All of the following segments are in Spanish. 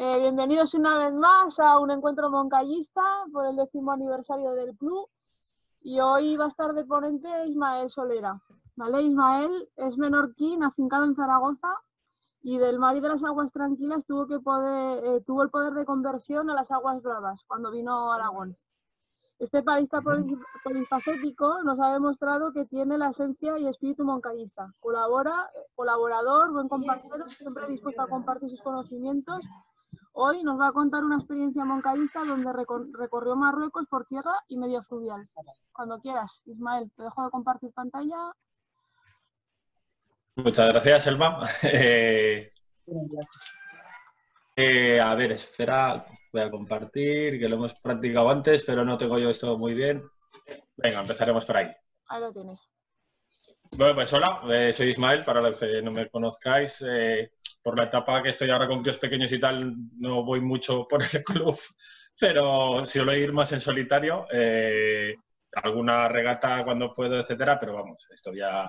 Bienvenidos una vez más a un encuentro moncayista por el 10º aniversario del club, y hoy va a estar de ponente Ismael Solera. ¿Vale? Ismael es menorquín, afincado en Zaragoza, y del mar y de las aguas tranquilas tuvo el poder de conversión a las aguas bravas cuando vino a Aragón. Este parista polifacético nos ha demostrado que tiene la esencia y espíritu moncayista. Colaborador, buen compañero, siempre dispuesto a compartir sus conocimientos. Hoy nos va a contar una experiencia moncayista donde recorrió Marruecos por tierra y medio fluvial. Cuando quieras, Ismael, te dejo de compartir pantalla. Muchas gracias, Elma. A ver, espera, voy a compartir, que lo hemos practicado antes, pero no tengo yo esto muy bien. Venga, empezaremos por ahí. Ahí lo tienes. Bueno, pues hola, soy Ismael, para los que no me conozcáis. Por la etapa que estoy ahora con críos pequeños y tal, no voy mucho por el club, pero suelo ir más en solitario. Alguna regata cuando puedo, etcétera, pero vamos, esto ya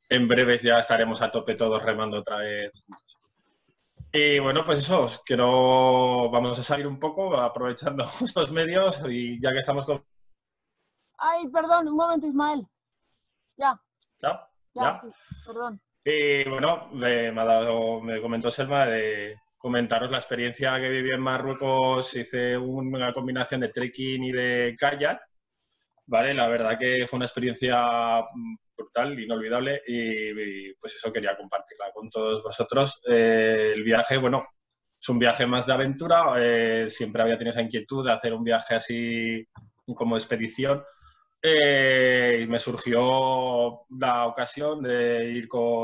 en breves ya estaremos a tope todos remando otra vez. Y bueno, pues eso, vamos a salir un poco aprovechando estos medios y ya que estamos con... Ay, perdón, un momento, Ismael. Ya. ¿Ya? Sí, perdón. Y bueno, me comentó Selma de comentaros la experiencia que viví en Marruecos. Hice una combinación de trekking y de kayak, ¿vale? La verdad que fue una experiencia brutal, inolvidable, y pues eso quería compartirla con todos vosotros. El viaje, bueno, es un viaje más de aventura. Siempre había tenido esa inquietud de hacer un viaje así como expedición. Y me surgió la ocasión de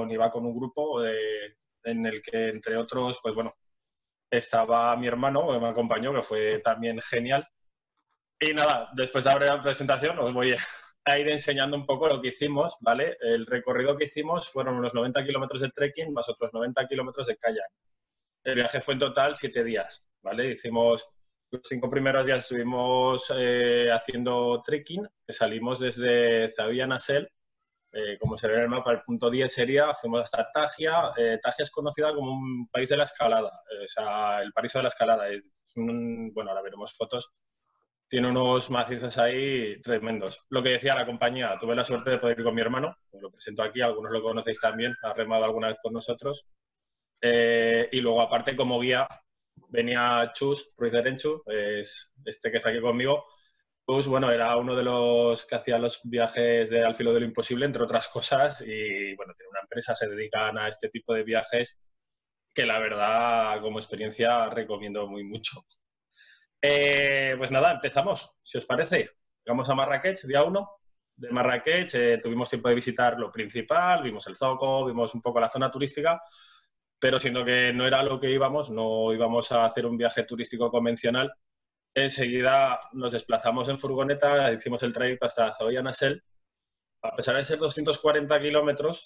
iba con un grupo en el que, entre otros, pues bueno, estaba mi hermano, que me acompañó, que fue también genial. Y nada, después de abrir la presentación os voy a ir enseñando un poco lo que hicimos, ¿vale? El recorrido que hicimos fueron unos 90 kilómetros de trekking más otros 90 kilómetros de kayak. El viaje fue en total 7 días, ¿vale? Hicimos... Los 5 primeros días estuvimos haciendo trekking, que salimos desde Zawiya Nassel, como se ve en el mapa, el punto 10 sería, fuimos hasta Tajia. Tajia es conocida como un país de la escalada, o sea, el paraíso de la escalada. Bueno, ahora veremos fotos, tiene unos macizos ahí tremendos. Lo que decía la compañía, tuve la suerte de poder ir con mi hermano, os lo presento aquí, algunos lo conocéis también, ha remado alguna vez con nosotros. Y luego, aparte, como guía, venía Chus Ruiz de Arenchu, es este que está aquí conmigo. Chus, bueno, era uno de los que hacía los viajes de Al filo de lo imposible, entre otras cosas, y bueno, tiene una empresa, se dedican a este tipo de viajes que la verdad, como experiencia, recomiendo muy mucho. Pues nada, empezamos, si os parece. Llegamos a Marrakech, día 1. De Marrakech tuvimos tiempo de visitar lo principal, vimos el Zoco, vimos un poco la zona turística, pero siendo que no era lo que íbamos, no íbamos a hacer un viaje turístico convencional. Enseguida nos desplazamos en furgoneta, hicimos el trayecto hasta Zawiya Nassel. A pesar de ser 240 kilómetros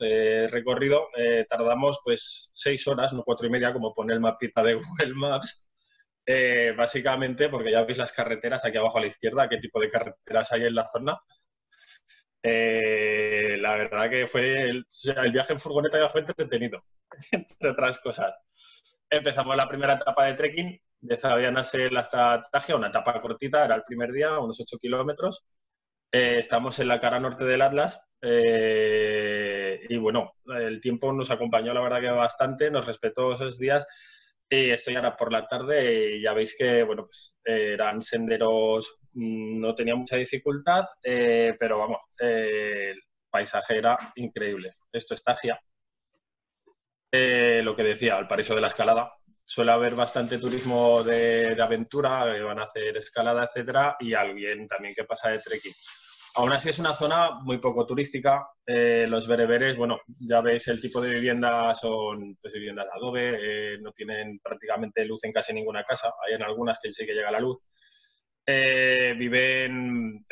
recorrido, tardamos pues 6 horas, no 4 y media, como pone el mapita de Google Maps. Básicamente porque ya veis las carreteras aquí abajo a la izquierda, qué tipo de carreteras hay en la zona. La verdad que el viaje en furgoneta ya fue entretenido, entre otras cosas. Empezamos la primera etapa de trekking de Zawiya Nassel hasta Tajia, una etapa cortita, era el primer día, unos 8 kilómetros. Estamos en la cara norte del Atlas y bueno, el tiempo nos acompañó la verdad que bastante, nos respetó esos días. Y estoy ahora por la tarde y ya veis que bueno, pues, eran senderos, no tenía mucha dificultad, pero vamos, el paisaje era increíble. Esto es Tajia. Lo que decía, el paraíso de la escalada. Suele haber bastante turismo de aventura, que van a hacer escalada, etcétera, y alguien también que pasa de trekking. Aún así es una zona muy poco turística. Los bereberes, bueno, ya veis el tipo de vivienda, son pues, viviendas de adobe, no tienen prácticamente luz en casi ninguna casa. Hay en algunas que sí que llega la luz. Viven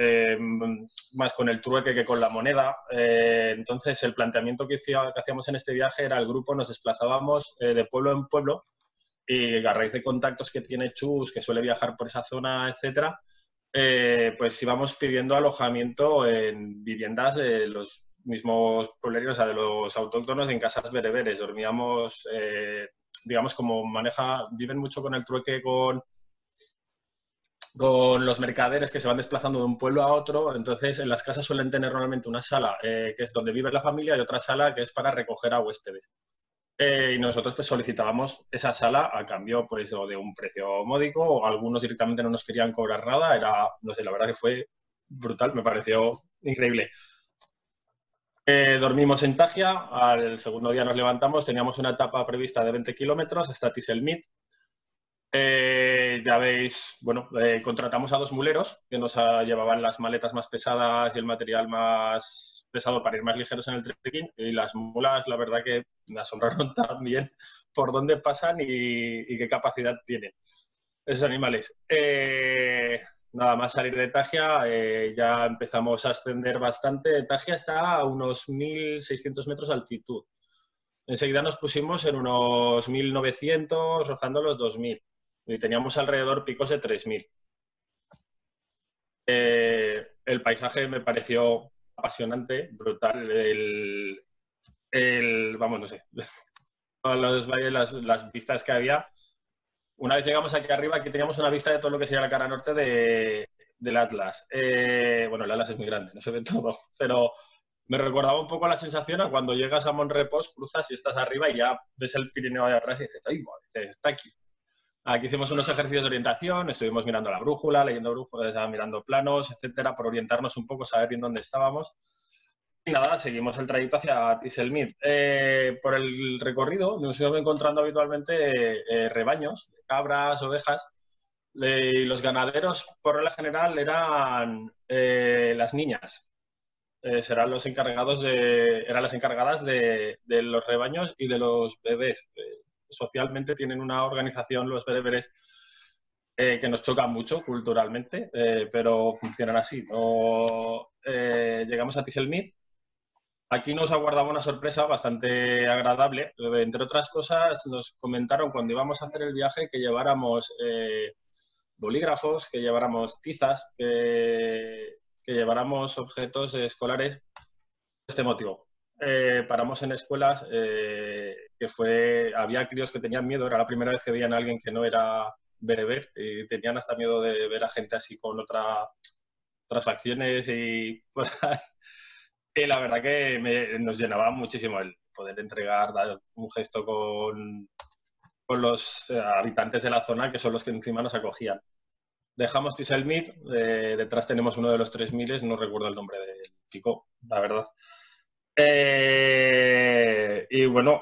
más con el trueque que con la moneda. Entonces, el planteamiento que hacíamos en este viaje era el grupo, nos desplazábamos de pueblo en pueblo y a raíz de contactos que tiene Chus, que suele viajar por esa zona, etcétera, pues íbamos pidiendo alojamiento en viviendas de los mismos puebleros, o sea, de los autóctonos, en casas bereberes. Dormíamos digamos, como viven mucho con el trueque con los mercaderes que se van desplazando de un pueblo a otro. Entonces, en las casas suelen tener normalmente una sala que es donde vive la familia y otra sala que es para recoger a huéspedes. Y nosotros pues solicitábamos esa sala a cambio pues o de un precio módico, o algunos directamente no nos querían cobrar nada. Era, no sé, la verdad que fue brutal, me pareció increíble. Dormimos en Tagia, al segundo día nos levantamos, teníamos una etapa prevista de 20 kilómetros hasta Tiselmit. Ya veis, bueno, contratamos a 2 muleros que nos llevaban las maletas más pesadas y el material más pesado para ir más ligeros en el trekking, y las mulas, la verdad que me asombraron también por dónde pasan y qué capacidad tienen esos animales. Nada más salir de Tagia, ya empezamos a ascender bastante. Tagia está a unos 1.600 metros de altitud. Enseguida nos pusimos en unos 1.900, rozando los 2.000. Y teníamos alrededor picos de 3.000. El paisaje me pareció apasionante, brutal. Vamos, no sé, los valles, las vistas que había. Una vez llegamos aquí arriba, aquí teníamos una vista de todo lo que sería la cara norte del Atlas. Bueno, el Atlas es muy grande, no se ve todo, pero me recordaba un poco la sensación a cuando llegas a Monrepos, cruzas y estás arriba y ya ves el Pirineo de atrás y dices, ¡ay, madre! Está aquí. Aquí hicimos unos ejercicios de orientación, estuvimos mirando la brújula, leyendo brújulas, mirando planos, etcétera, por orientarnos un poco, saber bien dónde estábamos. Y nada, seguimos el trayecto hacia Tiselmit. Por el recorrido nos íbamos encontrando habitualmente rebaños, cabras, ovejas. Y los ganaderos, por regla general, eran las niñas. Eran las encargadas de los rebaños y de los bebés. Socialmente tienen una organización, los bereberes, que nos choca mucho culturalmente, pero funcionan así. Llegamos a Tiselmit. Aquí nos aguardaba una sorpresa bastante agradable. Entre otras cosas, nos comentaron cuando íbamos a hacer el viaje que lleváramos bolígrafos, que lleváramos tizas, que lleváramos objetos escolares por este motivo. Paramos en escuelas había críos que tenían miedo, era la primera vez que veían a alguien que no era bereber y tenían hasta miedo de ver a gente así con otras facciones y la verdad que nos llenaba muchísimo el poder entregar, dar un gesto con los habitantes de la zona, que son los que encima nos acogían. Dejamos Tiselmit, detrás tenemos uno de los 3.000, no recuerdo el nombre del pico, la verdad. Y bueno,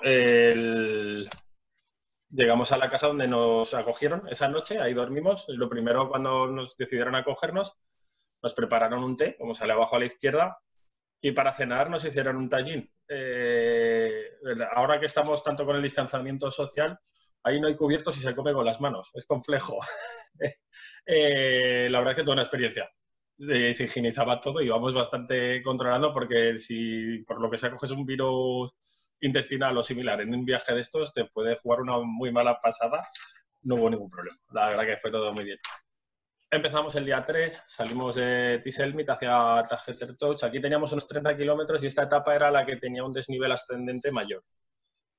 llegamos a la casa donde nos acogieron esa noche, ahí dormimos. Lo primero, cuando nos decidieron acogernos, nos prepararon un té, como sale abajo a la izquierda, y para cenar nos hicieron un tallín. Ahora que estamos tanto con el distanciamiento social, ahí no hay cubiertos y se come con las manos, es complejo. La verdad es que toda una experiencia. Se higienizaba todo y íbamos bastante controlando, porque si por lo que sea coges un virus intestinal o similar en un viaje de estos, te puede jugar una muy mala pasada. No hubo ningún problema, la verdad que fue todo muy bien. Empezamos el día 3, salimos de Tiselmit hacia Tagetertouch. Aquí teníamos unos 30 kilómetros y esta etapa era la que tenía un desnivel ascendente mayor.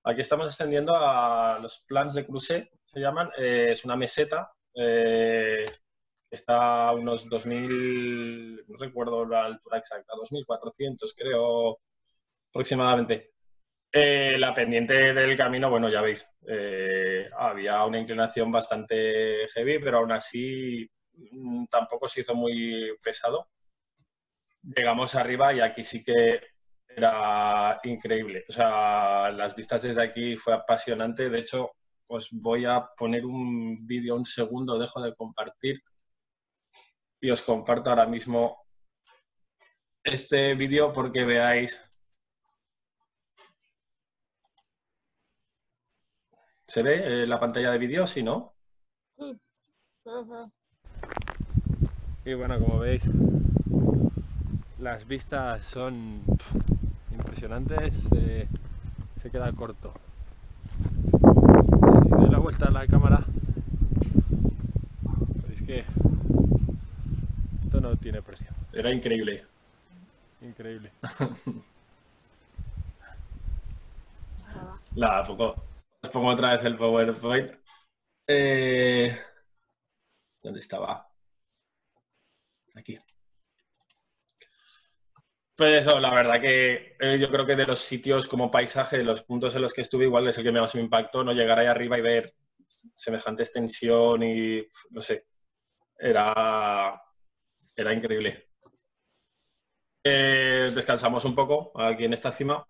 Aquí estamos ascendiendo a los Plans de Cruce, se llaman. Es una meseta. Está a unos 2.000, no recuerdo la altura exacta, 2.400 creo aproximadamente. La pendiente del camino, bueno, ya veis, había una inclinación bastante heavy, pero aún así tampoco se hizo muy pesado. Llegamos arriba y aquí sí que era increíble. O sea, las vistas desde aquí fue apasionante. De hecho, os voy a poner un vídeo, un segundo, dejo de compartir y os comparto ahora mismo este vídeo porque veáis. ¿Se ve la pantalla de vídeo? ¿Sí, no? Sí, se ve. Y bueno, como veis, las vistas son impresionantes. Se queda corto. Si doy la vuelta a la cámara, veis que esto no tiene precio. Era increíble. Increíble. Nada, poco. Os pongo otra vez el PowerPoint. ¿Dónde estaba? Aquí. Pues eso, la verdad que yo creo que de los sitios como paisaje, de los puntos en los que estuve, igual es el que más me impactó, no llegar ahí arriba y ver semejante extensión y, no sé, era increíble. Descansamos un poco aquí en esta cima.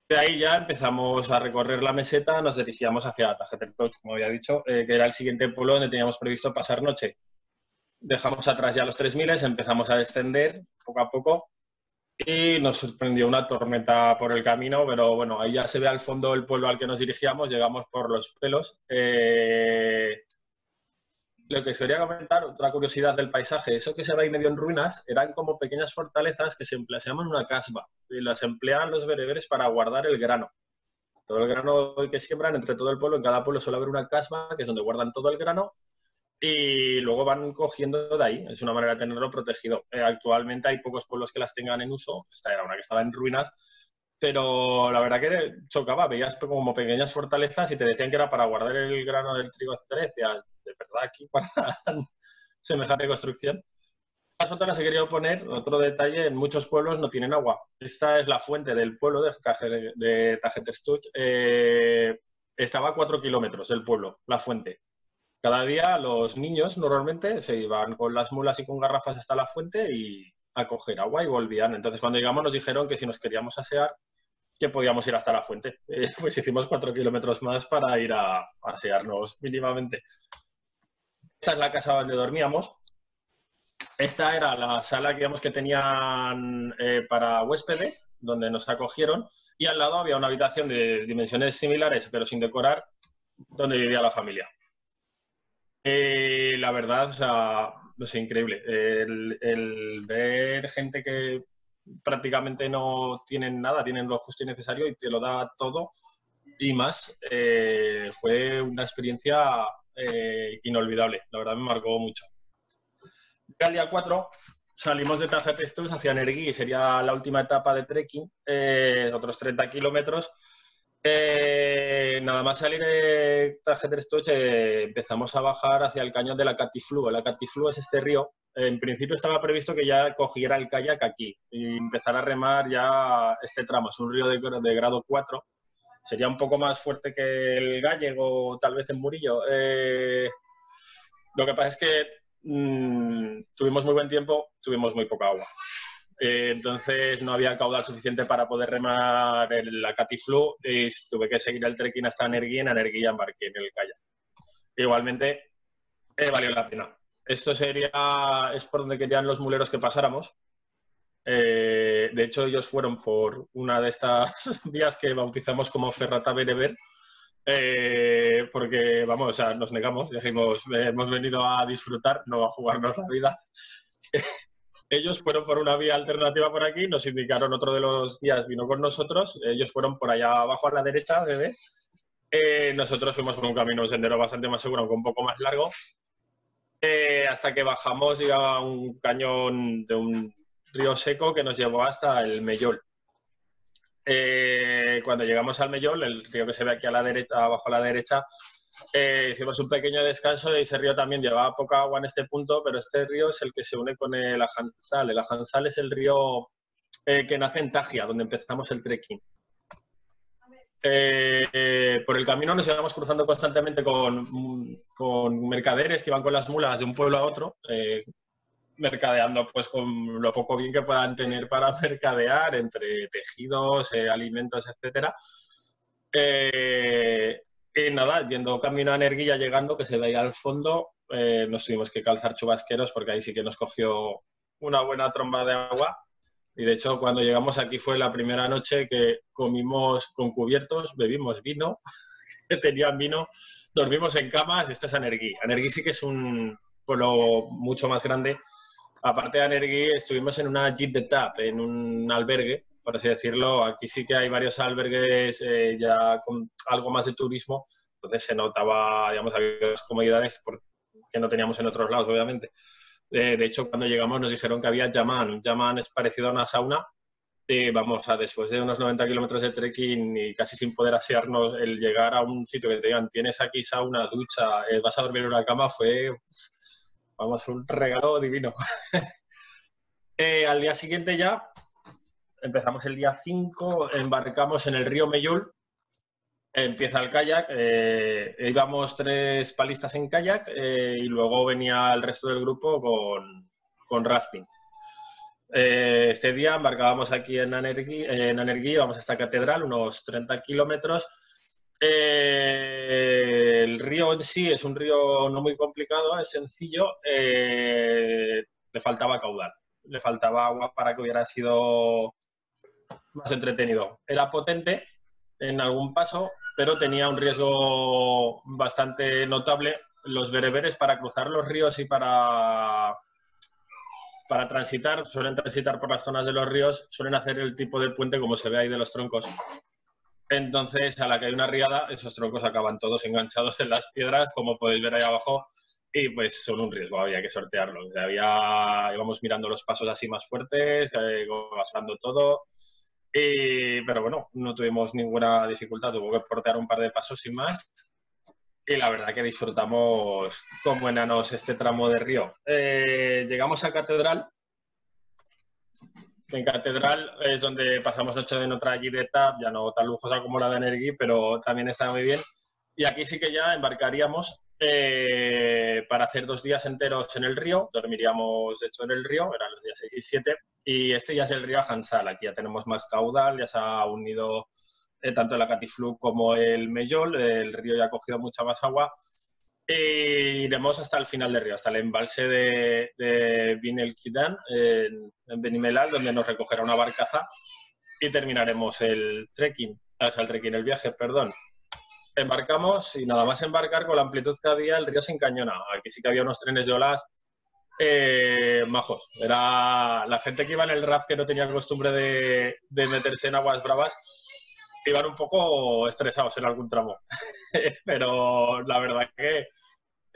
De ahí ya empezamos a recorrer la meseta, nos dirigíamos hacia Tajetertoch, como había dicho, que era el siguiente pueblo donde teníamos previsto pasar noche. Dejamos atrás ya los 3000, empezamos a descender poco a poco y nos sorprendió una tormenta por el camino, pero bueno, ahí ya se ve al fondo el pueblo al que nos dirigíamos, llegamos por los pelos. Lo que os quería comentar, otra curiosidad del paisaje, eso que se ve ahí medio en ruinas, eran como pequeñas fortalezas que se llaman una casba, y las emplean los bereberes para guardar el grano. Todo el grano que siembran entre todo el pueblo, en cada pueblo suele haber una casba, que es donde guardan todo el grano, y luego van cogiendo de ahí. Es una manera de tenerlo protegido. Actualmente hay pocos pueblos que las tengan en uso. Esta era una que estaba en ruinas, pero la verdad que chocaba. Veías como pequeñas fortalezas y te decían que era para guardar el grano del trigo, etcétera. Y decías, ¿de verdad aquí para semejante construcción? Las fotos he querido poner otro detalle: en muchos pueblos no tienen agua. Esta es la fuente del pueblo de Tajetertoch. Estaba a 4 kilómetros del pueblo, la fuente. Cada día los niños normalmente se iban con las mulas y con garrafas hasta la fuente y a coger agua y volvían. Entonces cuando llegamos nos dijeron que si nos queríamos asear, que podíamos ir hasta la fuente. Pues hicimos 4 kilómetros más para ir a asearnos mínimamente. Esta es la casa donde dormíamos. Esta era la sala, digamos, que tenían para huéspedes, donde nos acogieron, y al lado había una habitación de dimensiones similares, pero sin decorar, donde vivía la familia. La verdad, o sea, no sé, increíble. El ver gente que prácticamente no tienen nada, tienen lo justo y necesario y te lo da todo y más, fue una experiencia inolvidable. La verdad me marcó mucho. Al día 4 salimos de Tajetertoch hacia Nergui, sería la última etapa de trekking, otros 30 kilómetros. Nada más salir de Tajetertoch empezamos a bajar hacia el cañón de la Catiflú. La Catiflú es este río. En principio estaba previsto que ya cogiera el kayak aquí y empezar a remar ya este tramo. Es un río de grado 4. Sería un poco más fuerte que el Gallego, tal vez en Murillo. Lo que pasa es que tuvimos muy buen tiempo, tuvimos muy poca agua. Entonces no había caudal suficiente para poder remar la Catiflú y tuve que seguir el trekking hasta Nergui. En Nergui ya embarqué en el kayak. Igualmente valió la pena. Esto es por donde querían los muleros que pasáramos. De hecho, ellos fueron por una de estas vías que bautizamos como Ferrata Bereber, porque, vamos, o sea, nos negamos, dijimos, hemos venido a disfrutar, no a jugarnos la vida. Ellos fueron por una vía alternativa por aquí, nos indicaron otro de los guías, vino con nosotros, ellos fueron por allá abajo a la derecha, nosotros fuimos por un camino, un sendero bastante más seguro, aunque un poco más largo, hasta que bajamos a un cañón de un río seco que nos llevó hasta el Mellol. Cuando llegamos al Mellol, el río que se ve aquí a la derecha, abajo a la derecha, hicimos un pequeño descanso y ese río también llevaba poca agua en este punto, pero este río es el que se une con el Ajansal. El Ajansal es el río que nace en Tajia, donde empezamos el trekking. Por el camino nos íbamos cruzando constantemente con mercaderes que iban con las mulas de un pueblo a otro, mercadeando pues con lo poco bien que puedan tener para mercadear, entre tejidos, alimentos, etcétera. Y nada, yendo camino a Nerguilla, llegando, que se veía al fondo, nos tuvimos que calzar chubasqueros porque ahí sí que nos cogió una buena tromba de agua. Y de hecho, cuando llegamos aquí fue la primera noche que comimos con cubiertos, bebimos vino, que tenían vino, dormimos en camas. Esto es Nergui. Nergui sí que es un pueblo mucho más grande. Aparte de Nergui, estuvimos en una gîte d'étape, en un albergue, por así decirlo. Aquí sí que hay varios albergues ya con algo más de turismo, entonces se notaba, digamos, había comodidades que no teníamos en otros lados, obviamente. De hecho, cuando llegamos nos dijeron que había yamán. Un yamán es parecido a una sauna, Y vamos, después de unos 90 kilómetros de trekking y casi sin poder asearnos, el llegar a un sitio que te digan, tienes aquí una ducha, vas a dormir en una cama, fue, vamos, un regalo divino. Al día siguiente ya, empezamos el día 5, embarcamos en el río Mellul, empieza el kayak, íbamos 3 palistas en kayak y luego venía el resto del grupo con rafting. Este día embarcábamos aquí en Anergui, vamos hasta Catedral, unos 30 kilómetros. El río en sí es un río no muy complicado, es sencillo, le faltaba caudal, le faltaba agua para que hubiera sido más entretenido. Era potente en algún paso, pero tenía un riesgo bastante notable. Los bereberes, para cruzar los ríos y para transitar, suelen transitar por las zonas de los ríos, suelen hacer el tipo de puente como se ve ahí de los troncos. Entonces, a la que hay una riada, esos troncos acaban todos enganchados en las piedras, como podéis ver ahí abajo, y pues son un riesgo, había que sortearlo. O sea, íbamos mirando los pasos así más fuertes, pasando todo, pero bueno, no tuvimos ninguna dificultad, tuvo que portear un par de pasos sin más. Y la verdad que disfrutamos como enanos este tramo de río. Llegamos a Catedral. En Catedral es donde pasamos noche en otra gileta, ya no tan lujosa como la de Energui, pero también está muy bien. Y aquí sí que ya embarcaríamos para hacer 2 días enteros en el río. Dormiríamos, de hecho, en el río, eran los días 6 y 7. Y este ya es el río Jansal. Aquí ya tenemos más caudal, ya se ha unido tanto el Acatiflu como el Mellol, el río ya ha cogido mucha más agua. Iremos hasta el final del río, hasta el embalse de Bin el Kidan, en Benimelal, donde nos recogerá una barcaza y terminaremos el trekking, el viaje, perdón. Embarcamos y nada más embarcar, con la amplitud que había, el río se encañona. Aquí sí que había unos trenes de olas majos. Era la gente que iba en el RAF, que no tenía costumbre de meterse en aguas bravas, iban un poco estresados en algún tramo. Pero la verdad que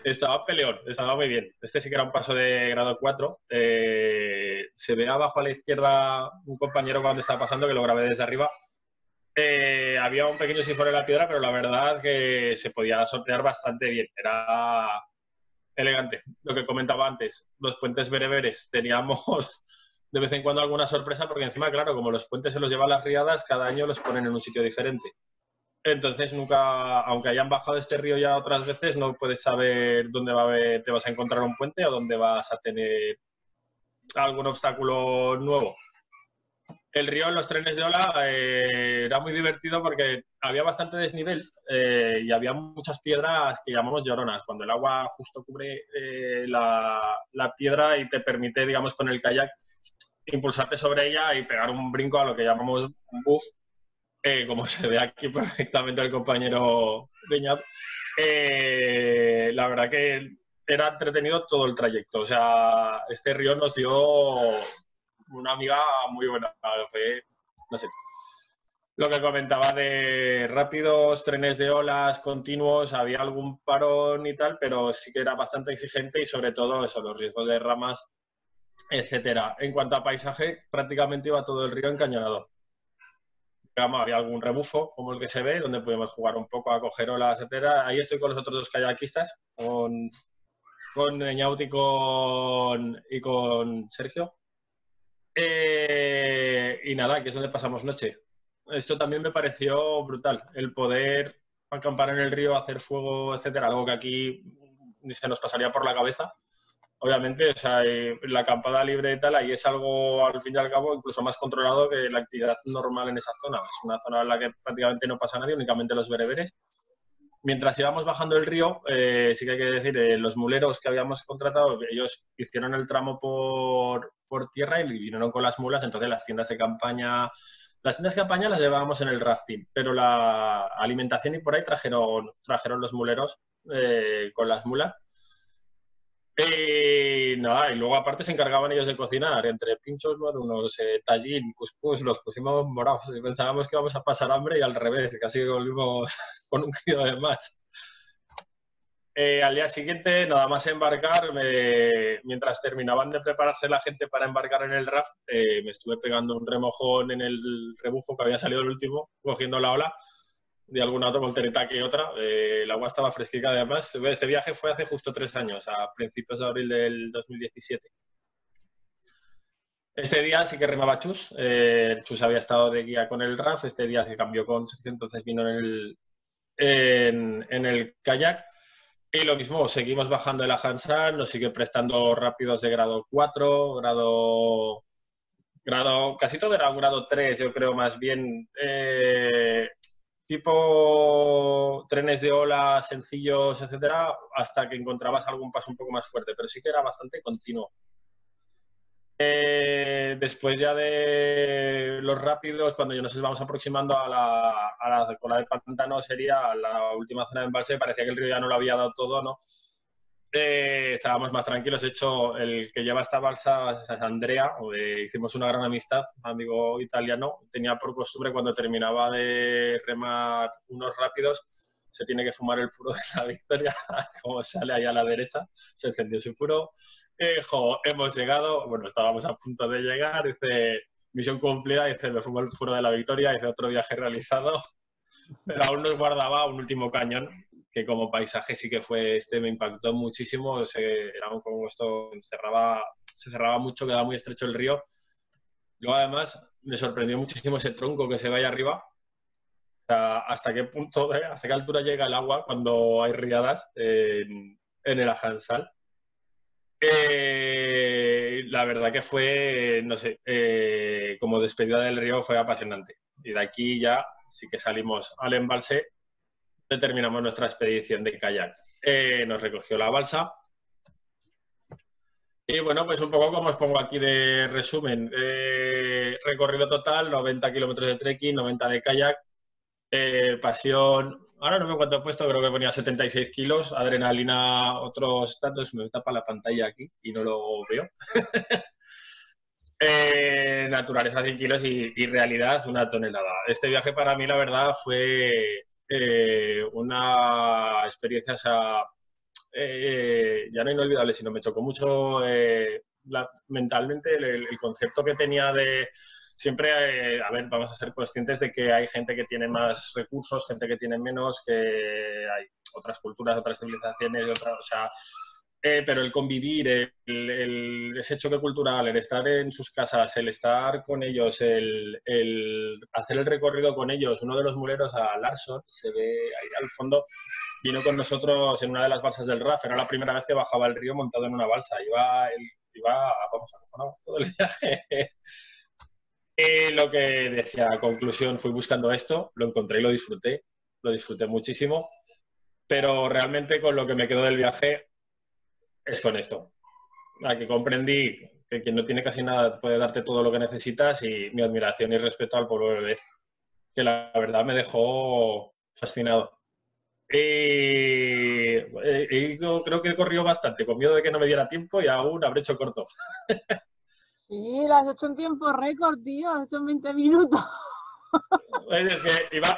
estaba peleón, estaba muy bien. Este sí que era un paso de grado 4. Se ve abajo a la izquierda un compañero cuando estaba pasando, que lo grabé desde arriba. Había un pequeño sifón en la piedra, pero la verdad que se podía sortear bastante bien. Era elegante. Lo que comentaba antes, los puentes bereberes, teníamos de vez en cuando alguna sorpresa, porque encima, claro, como los puentes se los llevan las riadas, cada año los ponen en un sitio diferente. Entonces nunca, aunque hayan bajado este río ya otras veces, no puedes saber dónde te vas a encontrar un puente o dónde vas a tener algún obstáculo nuevo. El río en los trenes de ola era muy divertido porque había bastante desnivel y había muchas piedras que llamamos lloronas, cuando el agua justo cubre la piedra y te permite, digamos, con el kayak impulsarte sobre ella y pegar un brinco, a lo que llamamos un buff, como se ve aquí perfectamente el compañero Beñat. La verdad que era entretenido todo el trayecto. O sea, este río nos dio una amiga muy buena. Fue, no sé, lo que comentaba de rápidos, trenes de olas continuos, había algún parón y tal, pero sí que era bastante exigente y sobre todo eso, los riesgos de ramas, etcétera. En cuanto a paisaje, prácticamente iba todo el río encañonado. Había algún rebufo, como el que se ve, donde podemos jugar un poco a coger olas, etcétera. Ahí estoy con los otros 2 kayakistas, con Eñaut y con Sergio. Y nada, que es donde pasamos noche. Esto también me pareció brutal, el poder acampar en el río, hacer fuego, etcétera, algo que aquí se nos pasaría por la cabeza. Obviamente, o sea, la acampada libre y tal, ahí es algo, al fin y al cabo, incluso más controlado que la actividad normal en esa zona. Es una zona en la que prácticamente no pasa nadie, únicamente los bereberes. Mientras íbamos bajando el río, sí que hay que decir, los muleros que habíamos contratado, ellos hicieron el tramo por tierra y vinieron con las mulas, entonces las tiendas de campaña las llevábamos en el rafting, pero la alimentación y por ahí trajeron los muleros con las mulas. Y nada, y luego aparte se encargaban ellos de cocinar, entre pinchos unos tallín, cuscús, los pusimos morados y pensábamos que íbamos a pasar hambre y al revés, casi volvimos con un kilo de más. Al día siguiente, nada más embarcar, mientras terminaban de prepararse la gente para embarcar en el raft, me estuve pegando un remojón en el rebufo que había salido el último, cogiendo la ola de alguna otra voltereta que otra. El agua estaba fresquita además. Este viaje fue hace justo 3 años, a principios de abril del 2017. Este día sí que remaba Chus. Chus había estado de guía con el RAF. Este día se cambió con Sergio, entonces vino en el kayak. Y lo mismo, seguimos bajando de la Hansan, nos sigue prestando rápidos de grado 4, casi todo era un grado 3, yo creo más bien. Tipo trenes de ola sencillos, etcétera, hasta que encontrabas algún paso un poco más fuerte, pero sí que era bastante continuo. Después ya de los rápidos, cuando ya nos íbamos aproximando a la cola de pantano, sería la última zona de embalse, parecía que el río ya no lo había dado todo, ¿no? Estábamos más tranquilos. De hecho, el que lleva esta balsa es Andrea, hicimos una gran amistad, un amigo italiano. Tenía por costumbre, cuando terminaba de remar unos rápidos, se tiene que fumar el puro de la Victoria, como sale ahí a la derecha, se encendió su puro. Hemos llegado, bueno, estábamos a punto de llegar, dice, misión cumplida, dice, me fumo el puro de la Victoria, dice, otro viaje realizado, pero aún nos guardaba un último cañón, que como paisaje sí que fue, me impactó muchísimo. Era como esto, se cerraba mucho, quedaba muy estrecho el río. Luego además me sorprendió muchísimo ese tronco que se ve ahí arriba. O sea, hasta qué punto, hasta qué altura llega el agua cuando hay riadas en el Ajansal. La verdad que fue, no sé, como despedida del río fue apasionante. Y de aquí ya sí que salimos al embalse. Terminamos nuestra expedición de kayak. Nos recogió la balsa. Y bueno, pues un poco como os pongo aquí de resumen. Recorrido total, 90 kilómetros de trekking, 90 de kayak. Pasión, ahora no me cuánto he puesto, creo que ponía 76 kilos. Adrenalina, otros tantos. Me tapa la pantalla aquí y no lo veo. Naturaleza 100 kilos y realidad una tonelada. Este viaje para mí, la verdad, fue una experiencia, o sea, ya no inolvidable, sino me chocó mucho mentalmente el concepto que tenía de siempre, a ver, vamos a ser conscientes de que hay gente que tiene más recursos, gente que tiene menos, que hay otras culturas, otras civilizaciones, o sea, pero el convivir, ese choque cultural, el estar en sus casas, el estar con ellos, el hacer el recorrido con ellos. Uno de los muleros, a Larson, se ve ahí al fondo, vino con nosotros en una de las balsas del RAF. Era la primera vez que bajaba el río montado en una balsa. Vamos, acojonado todo el viaje. Lo que decía, a conclusión, fui buscando esto, lo encontré y lo disfruté muchísimo, pero realmente con lo que me quedo del viaje es con esto. Que comprendí que quien no tiene casi nada puede darte todo lo que necesitas, y mi admiración y respeto al pueblo bebé, que la verdad me dejó fascinado. Creo que he corrido bastante, con miedo de que no me diera tiempo, y aún habré hecho corto. Sí, lo has hecho en tiempo récord, tío, has hecho en 20 minutos. Es que iba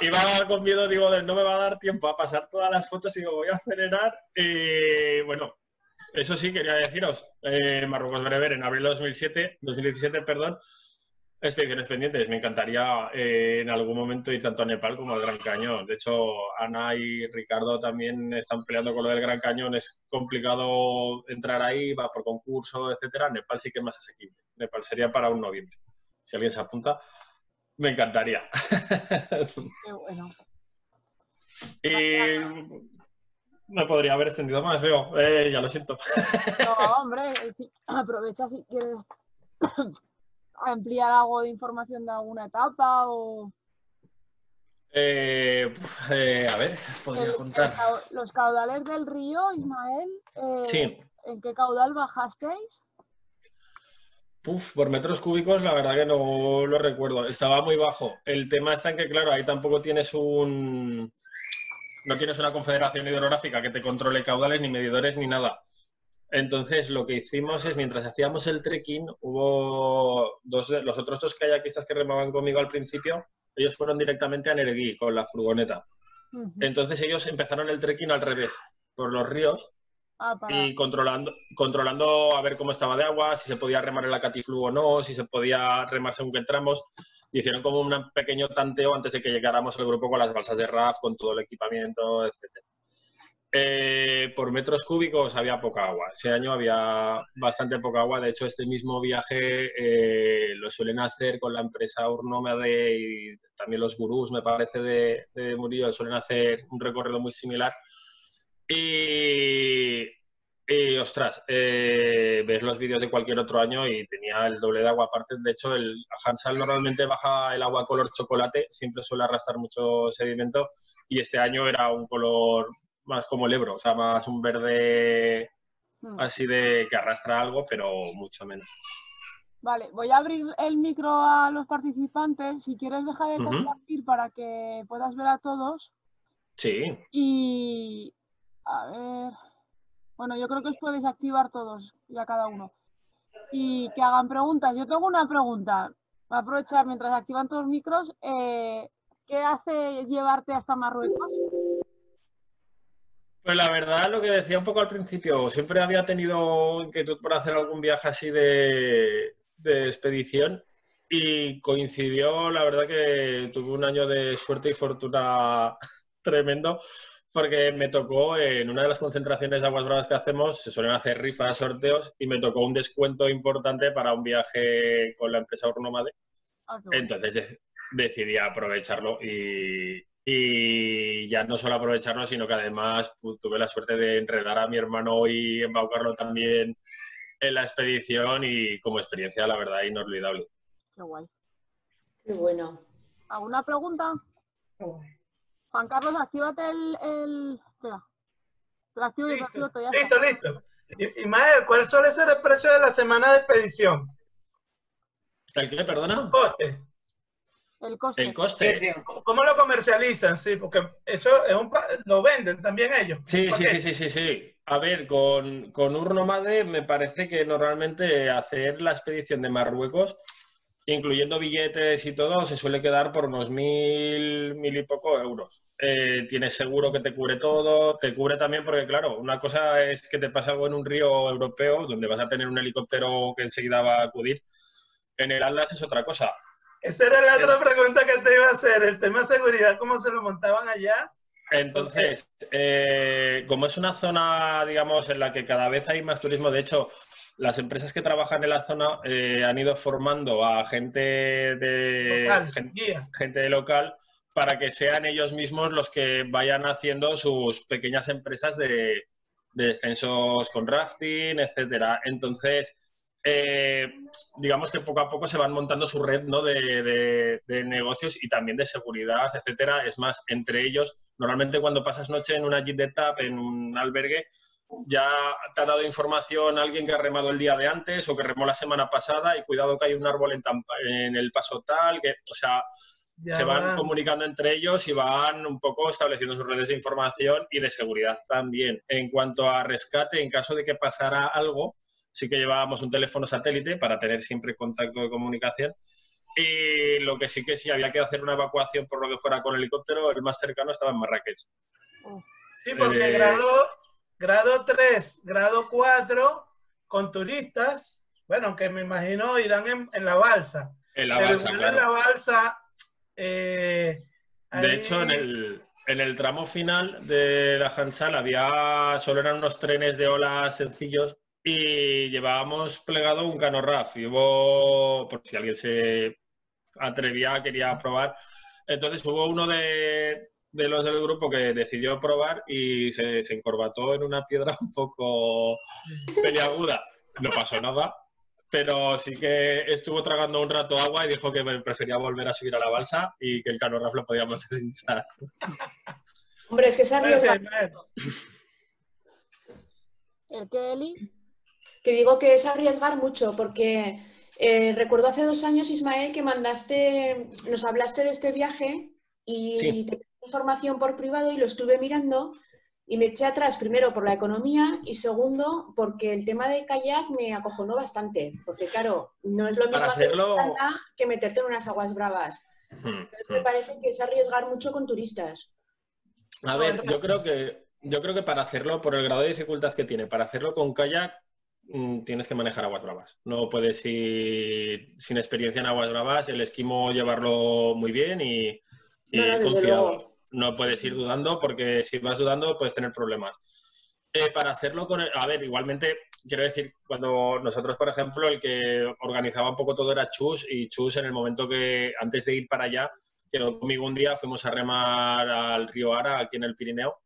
con miedo, digo, no me va a dar tiempo a pasar todas las fotos, y digo, voy a acelerar. Bueno, eso sí, quería deciros, Marruecos Bereber en abril de 2017, expediciones pendientes. Me encantaría en algún momento ir tanto a Nepal como al Gran Cañón. De hecho, Ana y Ricardo también están peleando con lo del Gran Cañón. Es complicado entrar ahí, va por concurso, etcétera. Nepal sí que es más asequible. Nepal sería para un noviembre. Si alguien se apunta, me encantaría. Qué bueno. Y me podría haber extendido más, veo. Ya lo siento. No, hombre, sí, aprovecha si quieres ampliar algo de información de alguna etapa o... A ver, podría contar. Los caudales del río, Ismael, Sí. ¿en qué caudal bajasteis? Por metros cúbicos, la verdad que no lo recuerdo. Estaba muy bajo. El tema está en que, claro, ahí tampoco tienes no tienes una confederación hidrográfica que te controle caudales, ni medidores, ni nada. Entonces, lo que hicimos es, mientras hacíamos el trekking, hubo los otros dos kayakistas que remaban conmigo al principio, ellos fueron directamente a Neregui con la furgoneta. Entonces ellos empezaron el trekking al revés. por los ríos para... y controlando a ver cómo estaba de agua, si se podía remar en la Catiflu o no, si se podía remar según qué tramos. Hicieron como un pequeño tanteo antes de que llegáramos al grupo con las balsas de RAF, con todo el equipamiento, etc. Por metros cúbicos había poca agua. Ese año había bastante poca agua. De hecho, este mismo viaje lo suelen hacer con la empresa Urnómade y también los gurús, me parece, de Murillo, suelen hacer un recorrido muy similar. Y ostras, ves los vídeos de cualquier otro año y tenía el doble de agua. Aparte, de hecho, el Hansal normalmente baja el agua color chocolate, siempre suele arrastrar mucho sedimento y este año era un color más como el Ebro, o sea, más un verde así de que arrastra algo, pero mucho menos. Vale, voy a abrir el micro a los participantes. Si quieres, deja de compartir para que puedas ver a todos. Sí. Y a ver, bueno, yo creo que os podéis activar todos y a cada uno. Y que hagan preguntas. Yo tengo una pregunta. Voy a aprovechar mientras activan todos los micros. ¿Qué hace llevarte hasta Marruecos? Pues la verdad, lo que decía un poco al principio, siempre había tenido inquietud por hacer algún viaje así de expedición y coincidió, la verdad que tuve un año de suerte y fortuna tremendo porque me tocó en una de las concentraciones de aguas bravas que hacemos, se suelen hacer rifas, sorteos y me tocó un descuento importante para un viaje con la empresa Urnómade. Entonces decidí aprovecharlo y ya no solo aprovecharlo, sino que además tuve la suerte de enredar a mi hermano y embaucarlo también en la expedición y como experiencia, la verdad, inolvidable. Qué guay. Qué bueno. ¿Alguna pregunta? Juan Carlos, actívate el... Espera. Lo activo y lo activo todo, ya está. Listo. Ismael, ¿cuál suele ser el precio de la semana de expedición? ¿El qué, perdona? El coste. El coste. ¿Cómo lo comercializan? Sí, porque eso es lo venden también ellos. Sí. A ver, con Urnómade me parece que normalmente hacer la expedición de Marruecos, incluyendo billetes y todo, se suele quedar por unos 1.000 y poco euros. Tienes seguro que te cubre todo, te cubre también porque, claro, una cosa es que te pasa algo en un río europeo donde vas a tener un helicóptero que enseguida va a acudir. En el Atlas es otra cosa. Esa era la otra pregunta que te iba a hacer, el tema de seguridad, ¿cómo se lo montaban allá? Entonces, como es una zona, digamos, en la que cada vez hay más turismo, de hecho, las empresas que trabajan en la zona han ido formando a gente local para que sean ellos mismos los que vayan haciendo sus pequeñas empresas de descensos con rafting, etcétera. Entonces, digamos que poco a poco se van montando su red, ¿no? de negocios y también de seguridad, etcétera. Es más, entre ellos, normalmente cuando pasas noche en una gîte d'étape, en un albergue, ya te ha dado información alguien que ha remado el día de antes o que remó la semana pasada y cuidado que hay un árbol en el paso tal, que, o sea, se van comunicando entre ellos y van un poco estableciendo sus redes de información y de seguridad también. En cuanto a rescate, en caso de que pasara algo, sí que llevábamos un teléfono satélite para tener siempre contacto de comunicación y lo que sí había que hacer una evacuación por lo que fuera con helicóptero, el más cercano estaba en Marrakech. Sí, porque grado 3, grado 4, con turistas, bueno, que me imagino irán en la balsa. En la balsa, claro. En la balsa, de hecho, en el tramo final de la Hansal solo eran unos trenes de olas sencillos y llevábamos plegado un cano RAF. Y hubo, por si alguien se atrevía, quería probar. Entonces hubo uno de los del grupo que decidió probar y se encorbató en una piedra un poco peliaguda. No pasó nada, pero sí que estuvo tragando un rato agua y dijo que prefería volver a subir a la balsa y que el cano RAF lo podíamos deshinchar. Hombre, es que se arriesga. ¿El qué, Eli? Que digo que es arriesgar mucho, porque recuerdo hace 2 años, Ismael, que nos hablaste de este viaje y te pedí información por privado y lo estuve mirando y me eché atrás, primero por la economía y segundo porque el tema de kayak me acojonó bastante, porque claro, no es lo mismo hacerlo que meterte en unas aguas bravas. Entonces me parece que es arriesgar mucho con turistas. A ver, yo creo que Yo creo que para hacerlo, por el grado de dificultad que tiene, para hacerlo con kayak, tienes que manejar aguas bravas. No puedes ir sin experiencia en aguas bravas, el esquimo llevarlo muy bien y confiado. No puedes ir dudando, porque si vas dudando puedes tener problemas. Para hacerlo con a ver, igualmente, quiero decir, cuando nosotros, por ejemplo, el que organizaba un poco todo era Chus, y Chus en el momento que, antes de ir para allá, quedó conmigo un día, fuimos a remar al río Ara, aquí en el Pirineo,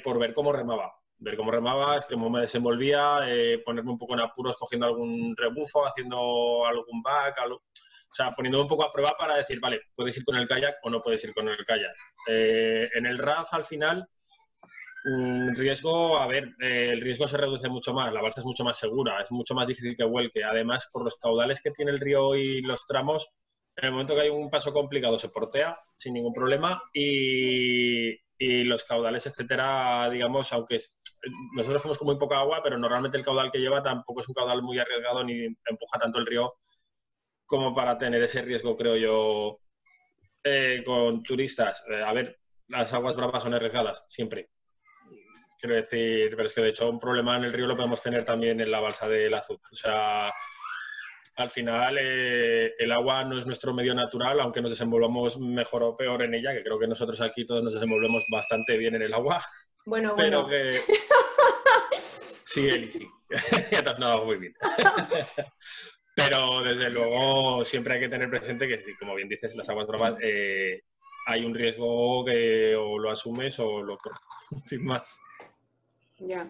por ver cómo remaba. Ver cómo remaba, cómo me desenvolvía, ponerme un poco en apuros cogiendo algún rebufo, haciendo algún back, algo. O sea, poniéndome un poco a prueba para decir, vale, puedes ir con el kayak o no puedes ir con el kayak. En el RAF, al final, riesgo, a ver, el riesgo se reduce mucho más, la balsa es mucho más segura, es mucho más difícil que vuelque. Además, por los caudales que tiene el río y los tramos, en el momento que hay un paso complicado se portea sin ningún problema y los caudales, etcétera, digamos, aunque nosotros fuimos con muy poca agua, pero normalmente el caudal que lleva tampoco es un caudal muy arriesgado ni empuja tanto el río como para tener ese riesgo, creo yo, con turistas. A ver, las aguas bravas son arriesgadas, siempre. Quiero decir, pero es que de hecho un problema en el río lo podemos tener también en la balsa del Azul. O sea, al final el agua no es nuestro medio natural, aunque nos desenvolvamos mejor o peor en ella, que creo que nosotros aquí todos nos desenvolvemos bastante bien en el agua. Bueno, pero que... Sí, Eli, sí. Ya te has nadado muy bien. Pero desde luego siempre hay que tener presente que, como bien dices, las aguas bravas hay un riesgo que o lo asumes o lo corres, sin más. Ya.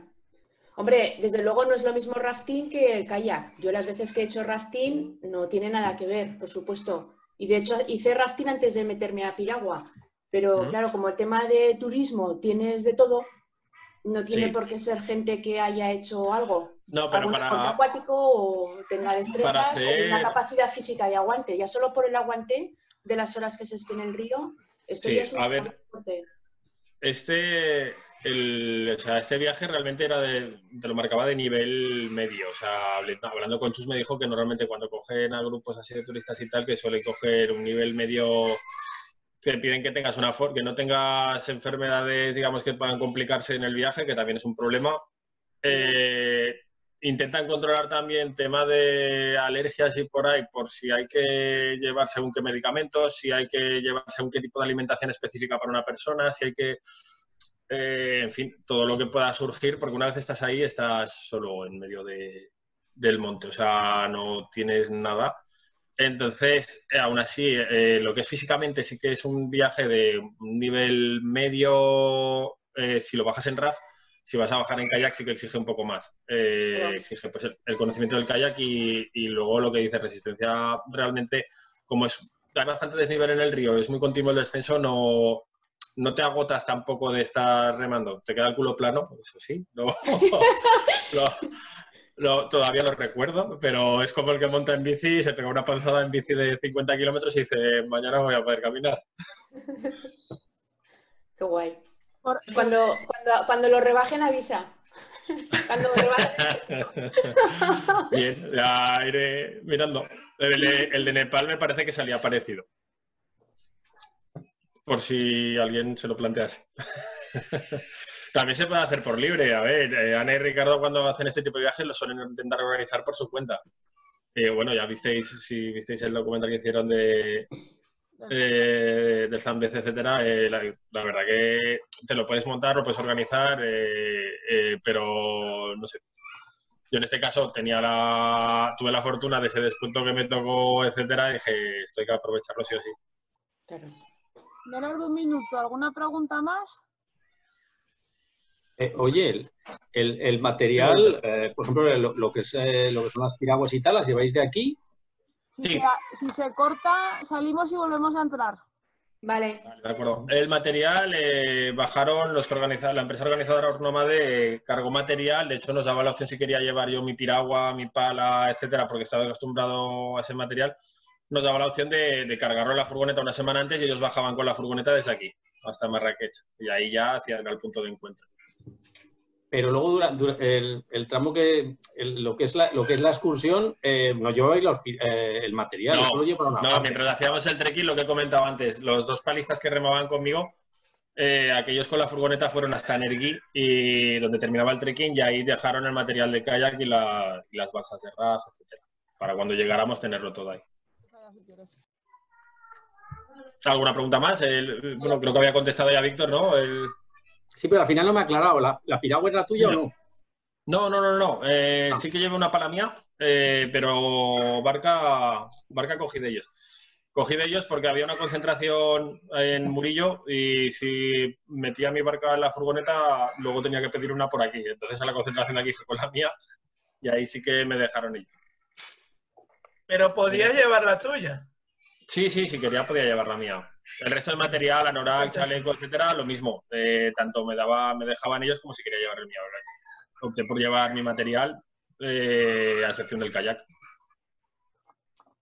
Hombre, desde luego no es lo mismo rafting que el kayak. Yo las veces que he hecho rafting no tiene nada que ver, por supuesto. Y de hecho hice rafting antes de meterme a piragua. Pero claro, como el tema de turismo tienes de todo, no tiene por qué ser gente que haya hecho algo. No, pero algún para... deporte acuático o tenga destrezas o una capacidad física y aguante. Ya solo por el aguante de las horas que se esté en el río, esto ya es un deporte. O sea, este viaje realmente era te lo marcaba de nivel medio. O sea, hablando con Chus me dijo que normalmente cuando cogen a grupos así de turistas y tal, que suelen coger un nivel medio, que piden que tengas que no tengas enfermedades, digamos, que puedan complicarse en el viaje, que también es un problema. Intentan controlar también tema de alergias y por ahí, por si hay que llevar según qué medicamentos, si hay que llevar según qué tipo de alimentación específica para una persona, si hay que... en fin, todo lo que pueda surgir, porque una vez estás ahí, estás solo en medio del monte, o sea, no tienes nada. Entonces, aún así, lo que es físicamente sí que es un viaje de un nivel medio, si lo bajas en RAF. Si vas a bajar en kayak sí que exige un poco más. Exige pues, el conocimiento del kayak y luego lo que dice resistencia. Realmente, como hay bastante desnivel en el río, es muy continuo el descenso, no te agotas tampoco de estar remando. Te queda el culo plano, eso sí. Todavía lo recuerdo, pero es como el que monta en bici y se pega una panzada en bici de 50 kilómetros y dice, mañana voy a poder caminar. Qué guay. Cuando lo rebajen, avisa. Cuando lo rebajen. Bien, ya iré mirando. El de Nepal me parece que salía parecido. Por si alguien se lo plantease. También se puede hacer por libre. A ver, Ana y Ricardo cuando hacen este tipo de viajes lo suelen intentar organizar por su cuenta. Bueno, ya visteis el documental que hicieron del Zambeze, etcétera, la verdad que te lo puedes montar, lo puedes organizar, pero no sé. Yo en este caso tuve la fortuna de ese descuento que me tocó, etcétera, y dije, esto hay que aprovecharlo sí o sí. Claro. Menos de un minuto, ¿alguna pregunta más? Oye, el material, por ejemplo, lo que son las piraguas y tal, ¿las lleváis de aquí? Sí. Si se corta, salimos y volvemos a entrar. Vale. De acuerdo. El material, bajaron los que la empresa organizadora Ornomade cargó material. De hecho, nos daba la opción si quería llevar yo mi piragua, mi pala, etcétera, porque estaba acostumbrado a ese material. Nos daba la opción de cargarlo en la furgoneta una semana antes y ellos bajaban con la furgoneta desde aquí hasta Marrakech. Y ahí ya hacían el punto de encuentro. Pero luego el tramo lo que es la excursión, no lleváis el material, no, solo lleva una parte. Mientras hacíamos el trekking, lo que he comentado antes, los dos palistas que remaban conmigo, aquellos con la furgoneta fueron hasta Nergui, y donde terminaba el trekking, y ahí dejaron el material de kayak y las balsas de ras, etcétera, para cuando llegáramos tenerlo todo ahí. ¿Alguna pregunta más? Bueno, creo que había contestado ya Víctor, ¿no? Sí, pero al final no me ha aclarado. ¿La piragua era tuya o no? No. Sí que llevé una pala mía, pero barca cogí de ellos. Cogí de ellos porque había una concentración en Murillo y si metía mi barca en la furgoneta, luego tenía que pedir una por aquí. Entonces a la concentración de aquí fue con la mía y ahí sí que me dejaron ellos. Pero podías llevar la tuya. Sí, si quería podía llevar la mía. El resto de material, anorak, chaleco, etcétera, lo mismo. Tanto me dejaban ellos como si quería llevar el mío. Opté por llevar mi material, a excepción del kayak.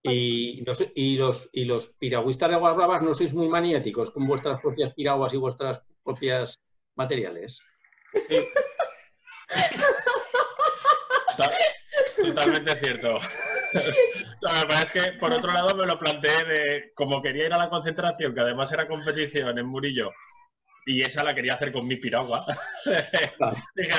Y los piragüistas de aguas bravas no sois muy maniáticos con vuestras propias piraguas y vuestras propias materiales. Sí. Totalmente cierto. La verdad es que, por otro lado, me lo planteé de, como quería ir a la concentración, que además era competición en Murillo, y esa la quería hacer con mi piragua. Claro. Dije,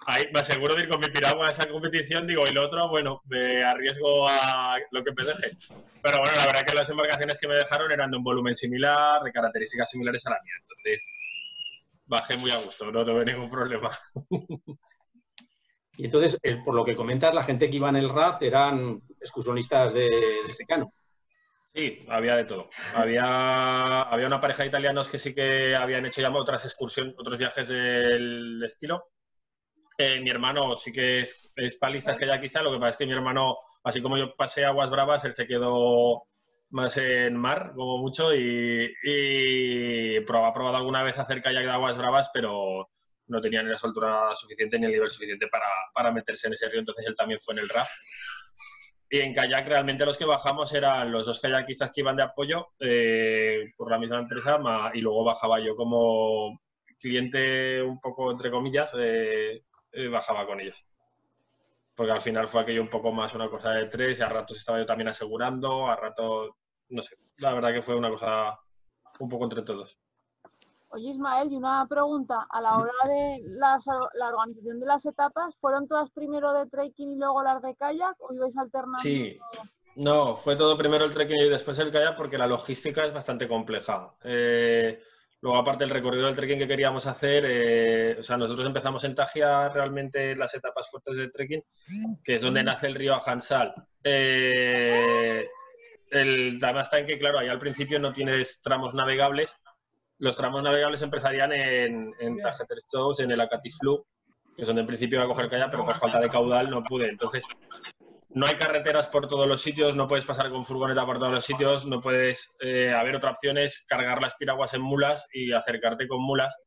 ahí me aseguro de ir con mi piragua a esa competición, digo, y lo otro, bueno, me arriesgo a lo que me deje. Pero bueno, la verdad que las embarcaciones que me dejaron eran de un volumen similar, de características similares a la mía. Entonces, bajé muy a gusto, no tuve ningún problema. Y entonces, por lo que comentas, la gente que iba en el raft eran excursionistas de secano. Sí, había de todo. Había una pareja de italianos que sí que habían hecho ya otras excursiones, otros viajes del estilo. Mi hermano sí que es palista, es kayakista, lo que pasa es que mi hermano, así como yo pasé aguas bravas, él se quedó más en mar, como mucho, y ha probado alguna vez hacer kayak de aguas bravas, pero no tenía ni la soltura suficiente ni el nivel suficiente para meterse en ese río, entonces él también fue en el raft. Y en kayak realmente los que bajamos eran los dos kayakistas que iban de apoyo por la misma empresa, y luego bajaba yo como cliente un poco entre comillas, bajaba con ellos. Porque al final fue aquello un poco más una cosa de tres, y a ratos estaba yo también asegurando, a ratos, no sé, la verdad que fue una cosa un poco entre todos. Oye, Ismael, y una pregunta, a la hora de la organización de las etapas, ¿fueron todas primero de trekking y luego las de kayak o ibais alternando? Sí, no, fue todo primero el trekking y después el kayak porque la logística es bastante compleja. Luego, aparte del recorrido del trekking que queríamos hacer, o sea, nosotros empezamos en Tajia realmente las etapas fuertes del trekking, que es donde nace el río Ajansal. El tema está en que, claro, ahí al principio no tienes tramos navegables. Los tramos navegables empezarían en Tajeterstows, en el Acatiflu, que es donde en principio iba a coger kayak, pero por falta de caudal no pude. Entonces, no hay carreteras por todos los sitios, no puedes pasar con furgoneta por todos los sitios, no puedes... haber otra opción es cargar las piraguas en mulas y acercarte con mulas.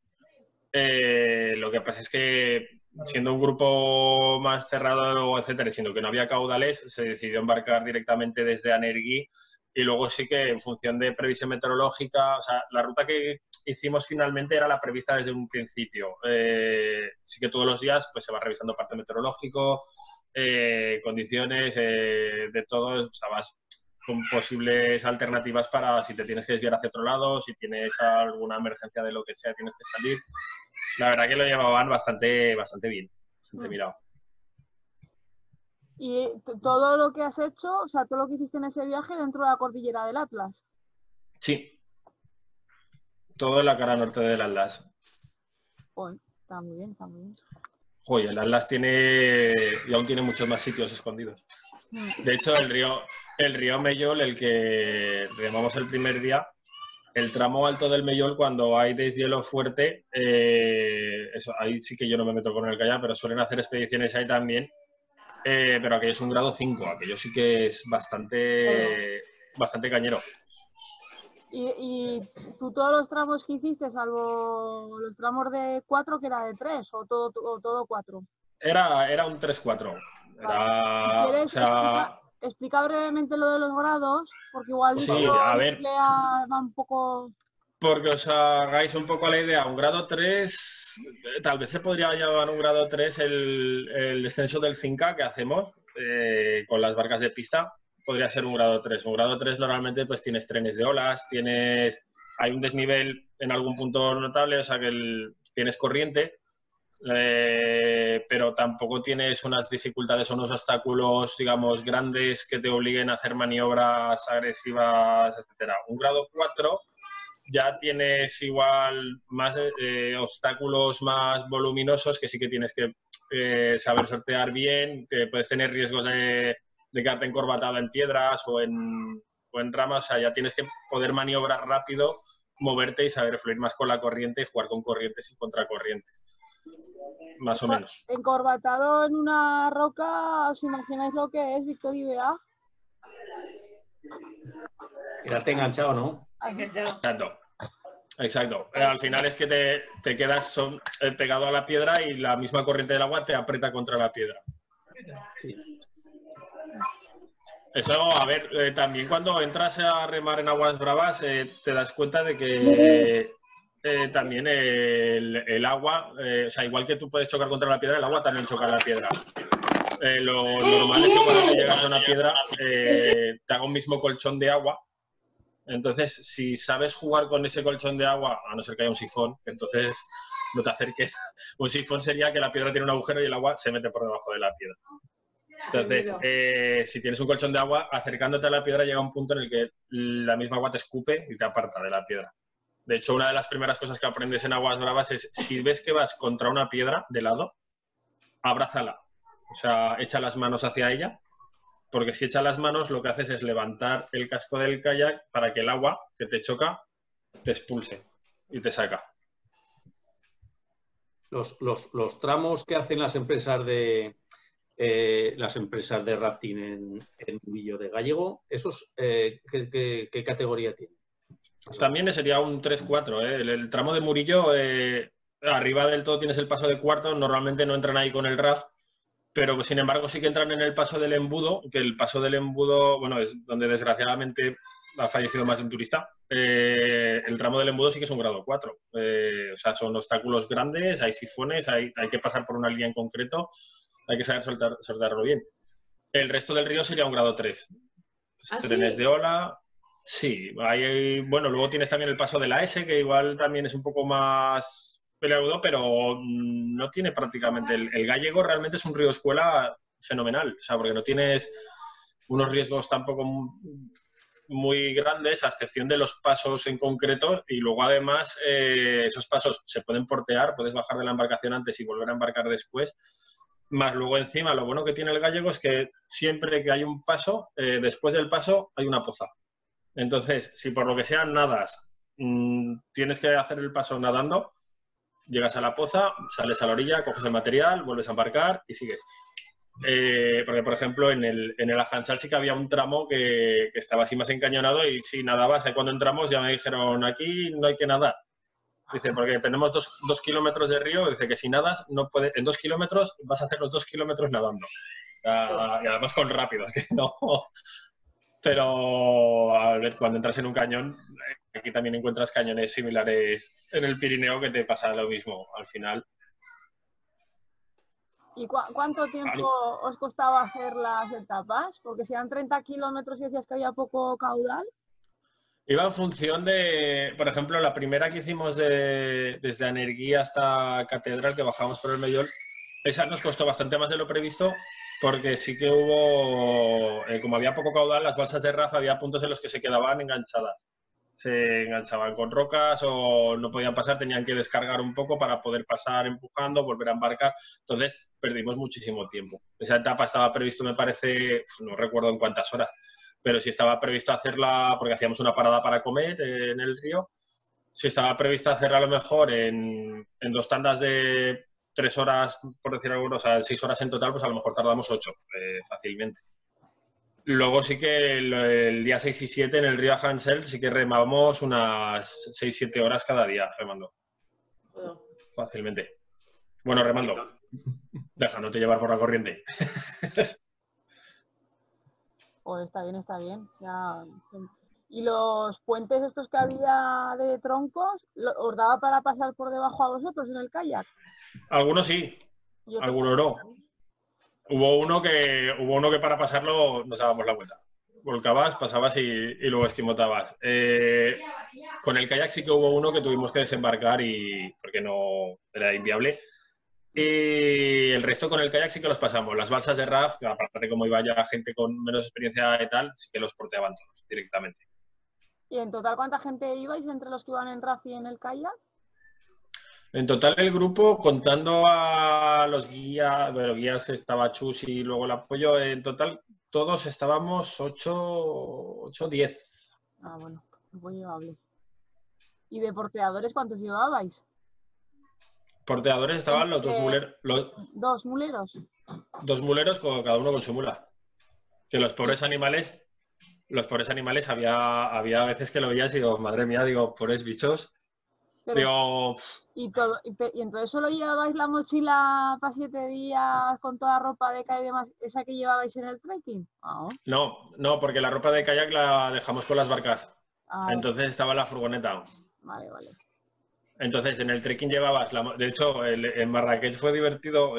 Lo que pasa es que, siendo un grupo más cerrado, etcétera, siendo que no había caudales, se decidió embarcar directamente desde Anergui. Y luego sí que, en función de previsión meteorológica, o sea, la ruta que hicimos finalmente era la prevista desde un principio. Sí que todos los días pues se va revisando parte meteorológico, condiciones, de todo, o sea, vas con posibles alternativas para si te tienes que desviar hacia otro lado, si tienes alguna emergencia de lo que sea, tienes que salir. La verdad que lo llevaban bastante bien, bastante mirado. Y todo lo que has hecho, o sea, todo lo que hiciste en ese viaje dentro de la cordillera del Atlas. Sí. Todo en la cara norte del Atlas. Pues, está muy bien, está muy bien. Joder, el Atlas tiene y aún tiene muchos más sitios escondidos. De hecho, el río Mellol, el que remamos el primer día, el tramo alto del Mellol, cuando hay deshielo fuerte, eso, ahí sí que yo no me meto con el kayak, pero suelen hacer expediciones ahí también. Pero aquello es un grado 5, aquello sí que es bastante cañero. ¿Y tú todos los tramos que hiciste, salvo los tramos de 4, que era de 3, o todo 4? Era un 3-4. Vale. Si quieres, explica brevemente lo de los grados, porque igual sí, a ver, va un poco... Porque os hagáis un poco la idea, un grado 3, tal vez se podría llamar un grado 3 el descenso del Finca que hacemos con las barcas de pista, podría ser un grado 3. Un grado 3 normalmente pues tienes trenes de olas, tienes hay un desnivel en algún punto notable, o sea que tienes corriente, pero tampoco tienes unas dificultades o unos obstáculos, digamos, grandes que te obliguen a hacer maniobras agresivas, etcétera. Un grado 4 ya tienes igual más obstáculos más voluminosos que sí que tienes que saber sortear bien, que puedes tener riesgos de quedarte encorbatado en piedras o en ramas, o sea, ya tienes que poder maniobrar rápido, moverte y saber fluir más con la corriente y jugar con corrientes y contracorrientes. Más o menos. Encorbatado en una roca, ¿os imagináis lo que es, Víctor y Bea? Quedarte enganchado, ¿no? Exacto. Al final es que te quedas pegado a la piedra y la misma corriente del agua te aprieta contra la piedra. Sí. Eso, a ver, también cuando entras a remar en aguas bravas te das cuenta de que también el agua, o sea, igual que tú puedes chocar contra la piedra, el agua también choca la piedra. Lo normal es que cuando te llegas a una piedra te haga un mismo colchón de agua. Entonces, si sabes jugar con ese colchón de agua, a no ser que haya un sifón, entonces no te acerques. Un sifón sería que la piedra tiene un agujero y el agua se mete por debajo de la piedra. Entonces, si tienes un colchón de agua, acercándote a la piedra llega un punto en el que la misma agua te escupe y te aparta de la piedra. De hecho, una de las primeras cosas que aprendes en aguas bravas es, si ves que vas contra una piedra de lado, abrázala. O sea, echa las manos hacia ella, porque si echas las manos lo que haces es levantar el casco del kayak para que el agua que te choca te expulse y te saca. Los tramos que hacen las empresas de rafting en Murillo de Gallego, ¿esos qué categoría tienen? También sería un 3-4. El tramo de Murillo, arriba del todo tienes el paso de cuarto, normalmente no entran ahí con el RAF, pero sin embargo sí que entran en el paso del embudo, que el paso del embudo, bueno, es donde desgraciadamente ha fallecido más de un turista. El tramo del embudo sí que es un grado 4. O sea, son obstáculos grandes, hay sifones, hay que pasar por una línea en concreto, hay que saber soltarlo bien. El resto del río sería un grado 3. Trenes de ola. Sí, bueno, luego tienes también el paso de la S, que igual también es un poco más peleagudo, pero no tiene prácticamente... El Gallego realmente es un río escuela fenomenal, o sea, porque no tienes unos riesgos tampoco muy grandes, a excepción de los pasos en concreto, y luego además esos pasos se pueden portear, puedes bajar de la embarcación antes y volver a embarcar después, más luego encima lo bueno que tiene el Gallego es que siempre que hay un paso, después del paso hay una poza. Entonces, si por lo que sea nadas, tienes que hacer el paso nadando, llegas a la poza, sales a la orilla, coges el material, vuelves a embarcar y sigues. Porque, por ejemplo, en el Ajansal sí que había un tramo que estaba así más encañonado y si nadabas, cuando entramos ya me dijeron, aquí no hay que nadar. Dice, porque tenemos 2 kilómetros de río, dice que si nadas, no puedes, en 2 kilómetros vas a hacer los 2 kilómetros nadando. Y además con rápido, que no... Pero a ver, cuando entras en un cañón, aquí también encuentras cañones similares en el Pirineo que te pasa lo mismo al final. ¿Y cuánto tiempo os costaba hacer las etapas? Porque si eran 30 kilómetros y decías que había poco caudal. Iba en función de, por ejemplo, la primera que hicimos desde Anerguí hasta Catedral, que bajamos por el Mellol, esa nos costó bastante más de lo previsto, porque sí que hubo, como había poco caudal, las balsas de RAF había puntos en los que se quedaban enganchadas. Se enganchaban con rocas o no podían pasar, tenían que descargar un poco para poder pasar empujando, volver a embarcar. Entonces perdimos muchísimo tiempo. Esa etapa estaba previsto, me parece, no recuerdo en cuántas horas, pero sí estaba previsto hacerla, porque hacíamos una parada para comer en el río, sí estaba previsto hacerla a lo mejor en 2 tandas de 3 horas, por decir algo, o sea, 6 horas en total, pues a lo mejor tardamos 8 fácilmente. Luego sí que el día 6 y 7 en el río Hansel sí que remamos unas 6-7 horas cada día remando. Fácilmente. Bueno, remando. Dejándote llevar por la corriente. Pues está bien, está bien. Ya... ¿Y los puentes estos que había de troncos, os daba para pasar por debajo a vosotros en el kayak? Algunos sí, algunos no. Hubo uno que para pasarlo nos dábamos la vuelta. volcabas, pasabas y luego esquimotabas. Con el kayak sí que hubo uno que tuvimos que desembarcar porque no era inviable. Y el resto con el kayak sí que los pasamos. Las balsas de RAF, aparte de como iba ya gente con menos experiencia y tal, sí que los porteaban todos directamente. ¿Y en total cuánta gente ibais entre los que iban en RAF y en el kayak? En total el grupo, contando a los guías, bueno, guías estaba Chus y luego el apoyo, en total todos estábamos 8, 10. Ah, bueno, muy llevable. ¿Y de porteadores cuántos llevabais? Porteadores estaban los dos muleros. ¿Dos muleros? Dos muleros, cada uno con su mula. Que los pobres animales había veces que lo veías y digo, madre mía, digo, pobres bichos. Pero, digo, ¿y entonces solo llevabais la mochila para 7 días con toda ropa de kayak y demás, esa que llevabais en el trekking? Oh. No, porque la ropa de kayak la dejamos con las barcas. Ah, entonces estaba la furgoneta. Vale. Entonces en el trekking llevabas, de hecho en Marrakech fue divertido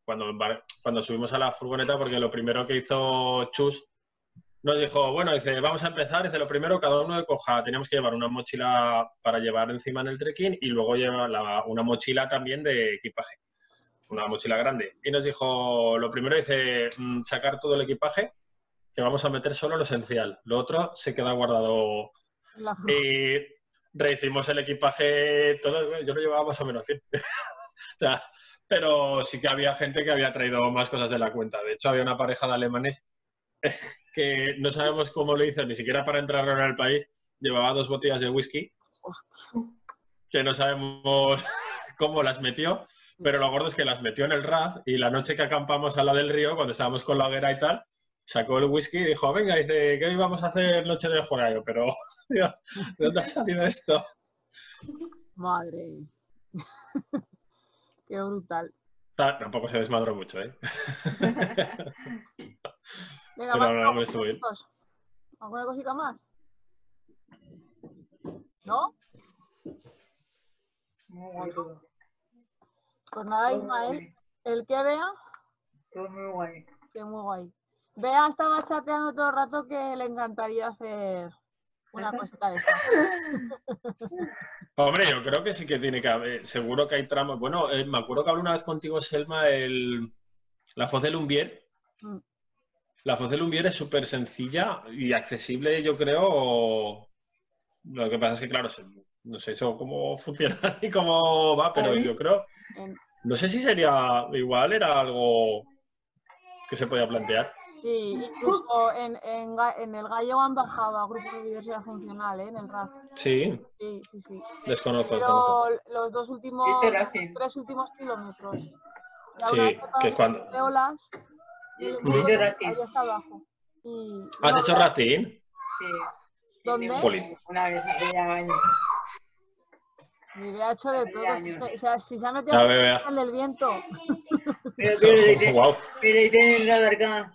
cuando subimos a la furgoneta, porque lo primero que hizo Chus nos dijo, bueno, dice, vamos a empezar, dice, lo primero cada uno coja, teníamos que llevar una mochila para llevar encima en el trekking y luego llevar una mochila también de equipaje, una mochila grande. Y nos dijo, lo primero dice, sacar todo el equipaje, que vamos a meter solo lo esencial, lo otro se queda guardado. Y rehicimos el equipaje, todo, yo lo llevaba más o menos bien. O sea, pero sí que había gente que había traído más cosas de la cuenta. De hecho, había una pareja de alemanes que no sabemos cómo lo hizo, ni siquiera para entrar en el país, llevaba 2 botellas de whisky, que no sabemos cómo las metió, pero lo gordo es que las metió en el RAF y la noche que acampamos al lado del río, cuando estábamos con la hoguera y tal, sacó el whisky y dijo, venga, dice, que hoy vamos a hacer noche de juego, pero, tío, ¿de dónde ha salido esto? Madre. Qué brutal. Tampoco se desmadró mucho, ¿eh? Venga, pero no, me estuvo bien. ¿Alguna cosita más? ¿No? Pues nada, Ismael, ¿el qué, Bea? Todo muy guay. Qué muy guay. Bea estaba chateando todo el rato que le encantaría hacer una cosita de esta. Hombre, yo creo que sí que tiene que haber, seguro que hay tramos. Bueno, me acuerdo que hablé una vez contigo, Selma, la Foz de Lumbier. La Foz de Lumbier es súper sencilla y accesible, yo creo. Lo que pasa es que, claro, no sé eso cómo funciona y cómo va, pero yo creo, no sé si sería igual, era algo que se podía plantear. Sí, incluso en el Gallego han bajado a grupos de diversidad funcional, ¿eh? En el RAF. Sí. Sí. Desconozco. Pero los 3 últimos kilómetros. Sí, que es cuando. De olas, ahí está abajo. ¿Has hecho rafting? Sí. ¿Dónde? Una vez hace años. Mi Bea ha hecho de todo. O sea, si se ha metido en el del viento. Pero en la barca.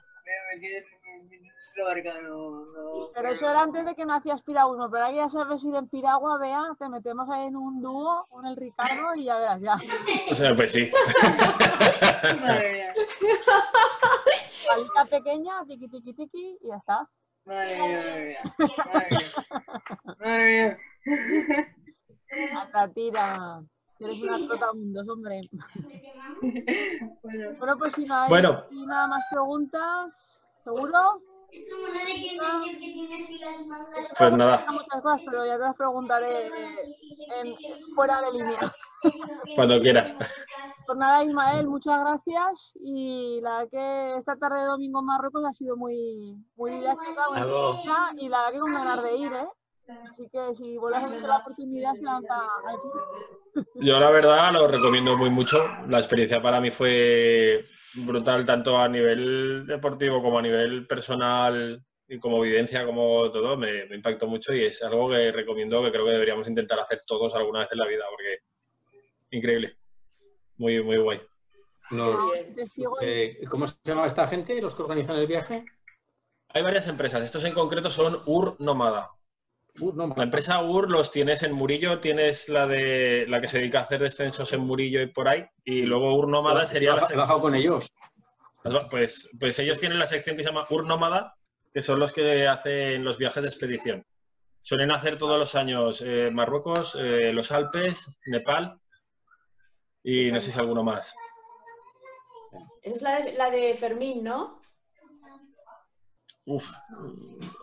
Pero eso era antes de que no hacías piragüismo. Pero ahora ya sabes ir en piragua, Bea, te metemos en un dúo con el Ricardo y ya verás, ya. O sea, pues sí. Palita pequeña, tiqui, y ya está. Madre mía. Hasta tira. Eres una trotamundos, hombre. Bueno, pues si no hay nada más preguntas, ¿seguro? Pues nada. Muchas cosas, pero ya te las preguntaré fuera de línea. Cuando quieras. Pues nada, Ismael, muchas gracias. Y la verdad que esta tarde de domingo en Marruecos ha sido muy didáctica, muy divertida, y la verdad que con ganas de ir, ¿eh? Así que si vuelves a tener la oportunidad, se lanza aquí. Yo la verdad lo recomiendo muy mucho. La experiencia para mí fue brutal, tanto a nivel deportivo como a nivel personal y como vivencia, como todo. Me impactó mucho y es algo que recomiendo, que creo que deberíamos intentar hacer todos alguna vez en la vida, porque increíble. Muy guay. ¿Cómo se llama esta gente, los que organizan el viaje? Hay varias empresas. Estos en concreto son Ur Nómada. La empresa Ur los tienes en Murillo, tienes la que se dedica a hacer descensos en Murillo y por ahí, y luego Ur Nómada sería la sección. ¿Has bajado con ellos? Pues ellos tienen la sección que se llama Ur Nómada, que son los que hacen los viajes de expedición. Suelen hacer todos los años Marruecos, los Alpes, Nepal y no sé si alguno más. Esa es la de Fermín, ¿no? Uf,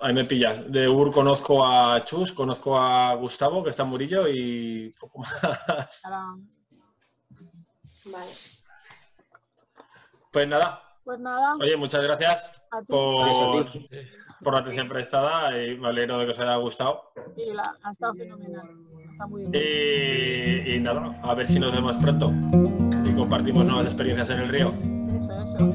ahí me pillas. De Ur conozco a Chus, conozco a Gustavo, que está en Murillo, y poco más. Vale. Pues nada. Pues nada. Oye, muchas gracias A ti. por la atención prestada y me alegro de que os haya gustado. Sí, ha estado fenomenal. Está muy bien. Y nada, a ver si nos vemos pronto y compartimos nuevas experiencias en el río. Eso.